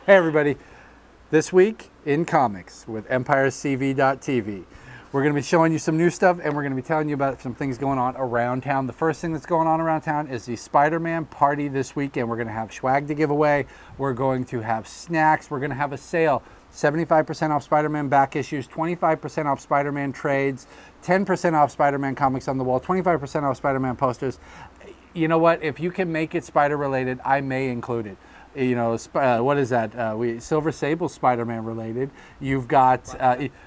Hey everybody, this week in comics with EmpireCV.tv. We're going to be showing you some new stuff and we're going to be telling you about some things going on around town. The first thing that's going on around town is the SpiderMan Party this weekend. We're going to have swag to give away. We're going to have snacks. We're going to have a sale. 75% off Spider-Man back issues, 25% off Spider-Man trades, 10% off Spider-Man comics on the wall, 25% off Spider-Man posters. You know what? If you can make it Spider related, I may include it. You know, what is that? Silver Sable Spider-Man related. You've got,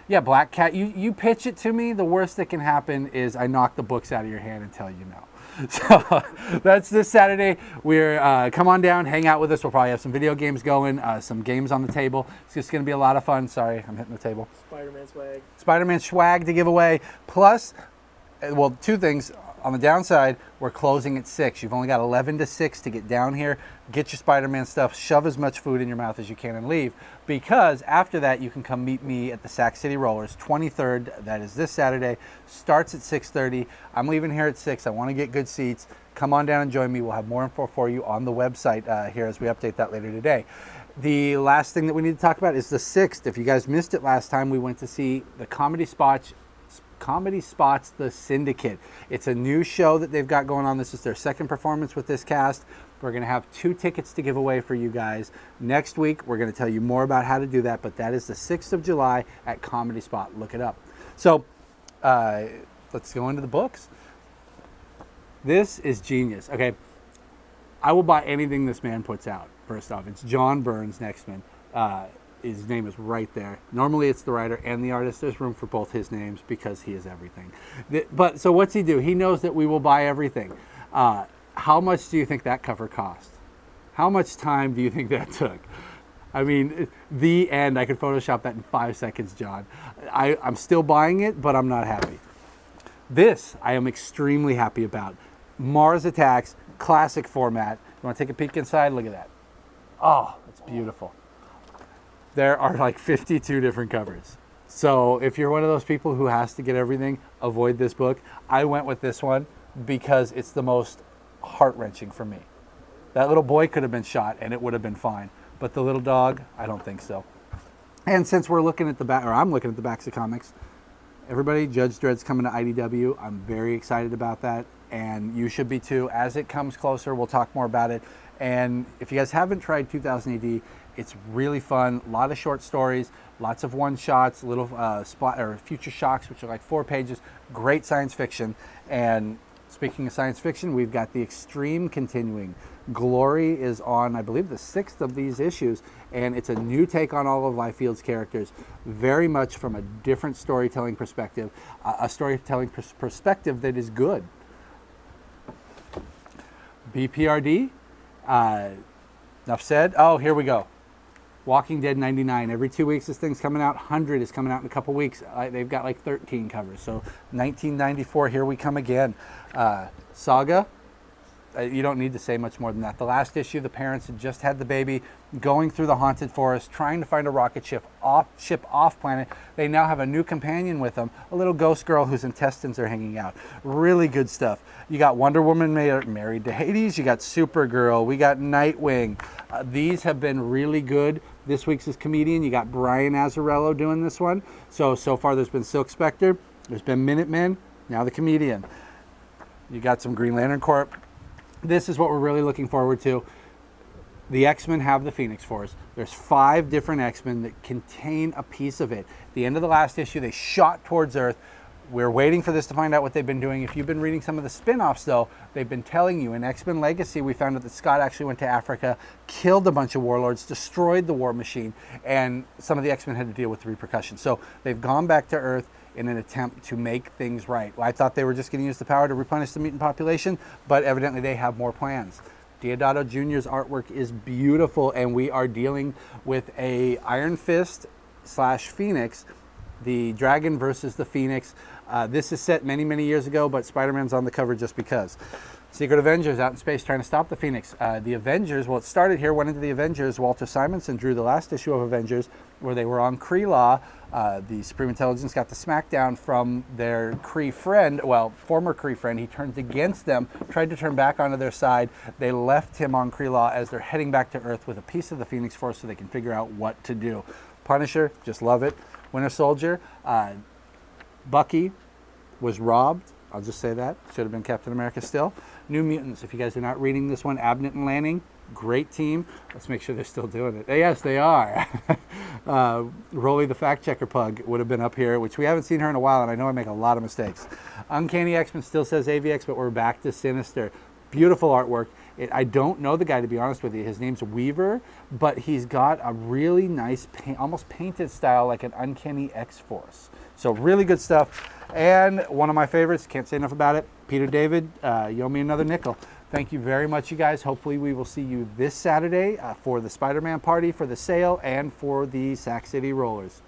Black Cat. You pitch it to me. The worst that can happen is I knock the books out of your hand and tell you no. So that's this Saturday. We're come on down, hang out with us. We'll probably have some video games going, some games on the table. It's just going to be a lot of fun. Sorry, I'm hitting the table. Spider-Man swag. Spider-Man swag to give away. Plus, well, two things. On the downside, we're closing at 6. You've only got 11 to 6 to get down here, get your Spider-Man stuff, shove as much food in your mouth as you can and leave. Because after that, you can come meet me at the Sac City Rollers, 23rd. That is this Saturday. Starts at 6:30. I'm leaving here at 6. I want to get good seats. Come on down and join me. We'll have more info for you on the website here as we update that later today. The last thing that we need to talk about is the 6th. If you guys missed it last time, we went to see the Comedy Spots, The Syndicate. It's a new show that they've got going on. This is their second performance with this cast. We're going to have 2 tickets to give away for you guys. Next week, we're going to tell you more about how to do that, but that is the 6th of July at Comedy Spot. Look it up. So let's go into the books. This is genius. Okay, I will buy anything this man puts out. First off, it's John Byrne's XMen. His name is right there. Normally it's the writer and the artist. There's room for both his names because he is everything. But so what's he do? He knows that we will buy everything. How much do you think that cover cost? How much time do you think that took? I mean, the end. I could Photoshop that in 5 seconds, John. I'm still buying it, but I'm not happy. This I am extremely happy about. Mars Attacks, classic format. You want to take a peek inside? Look at that. Oh, that's beautiful. There are like 52 different covers. So if you're one of those people who has to get everything, avoid this book. I went with this one because it's the most heart-wrenching for me. That little boy could have been shot and it would have been fine. But the little dog, I don't think so. And since we're looking at the back, or I'm looking at the backs of comics, everybody, Judge Dredd's coming to IDW. I'm very excited about that. And you should be too. As it comes closer, we'll talk more about it. And if you guys haven't tried 2000 AD, it's really fun. A lot of short stories, lots of one-shots, little future shocks, which are like 4 pages. Great science fiction. And speaking of science fiction, we've got the Extreme continuing. Glory is on, I believe, the 6th of these issues, and it's a new take on all of Liefeld's characters, very much from a different storytelling perspective, a storytelling perspective that is good. BPRD, enough said. Oh, here we go. Walking Dead 99. Every 2 weeks this thing's coming out. 100 is coming out in a couple weeks. They've got like 13 covers. So 1994, here we come again. Saga. You don't need to say much more than that. The last issue, the parents had just had the baby, going through the haunted forest, trying to find a rocket ship off planet. They now have a new companion with them, a little ghost girl whose intestines are hanging out. Really good stuff. You got Wonder Woman married to Hades. You got Supergirl. We got Nightwing. These have been really good. This week's is Comedian. You got Brian Azzarello doing this one. So far there's been Silk Spectre. There's been Minutemen. Now the Comedian. You got some Green Lantern Corps. This is what we're really looking forward to. The X-Men have the Phoenix Force. There's 5 different X-Men that contain a piece of it. At the end of the last issue, they shot towards Earth. We're waiting for this to find out what they've been doing. If you've been reading some of the spin-offs, though, they've been telling you. In X-Men Legacy, we found out that Scott actually went to Africa, killed a bunch of warlords, destroyed the war machine, and some of the X-Men had to deal with the repercussions. So they've gone back to Earth in an attempt to make things right. Well, I thought they were just going to use the power to replenish the mutant population, but evidently they have more plans. Deodato Jr.'s artwork is beautiful, and we are dealing with a Iron Fist / Phoenix, the Dragon versus the Phoenix. This is set many, many years ago, but Spider-Man's on the cover just because. Secret Avengers out in space trying to stop the Phoenix. The Avengers, well, it started here, went into the Avengers. Walter Simonson drew the last issue of Avengers where they were on Kree Law. The Supreme Intelligence got the smackdown from their Kree friend, well, former Kree friend. He turned against them, tried to turn back onto their side. They left him on Kree Law as they're heading back to Earth with a piece of the Phoenix Force so they can figure out what to do. Punisher, just love it. Winter Soldier, Bucky was robbed. I'll just say that. Should have been Captain America still. New Mutants. If you guys are not reading this one, Abnett and Lanning, great team. Let's make sure they're still doing it. Yes, they are. Rolly the fact checker pug would have been up here, which we haven't seen her in a while, and I know I make a lot of mistakes. Uncanny XMen still says AVX, but we're back to Sinister. Beautiful artwork. I don't know the guy, to be honest with you. His name's Weaver, but he's got a really nice, almost painted style like an Uncanny X-Force. So really good stuff. And one of my favorites, can't say enough about it, Peter David, you owe me another nickel. Thank you very much, you guys. Hopefully we will see you this Saturday for the SpiderMan Party, for the sale, and for the Sac City Rollers.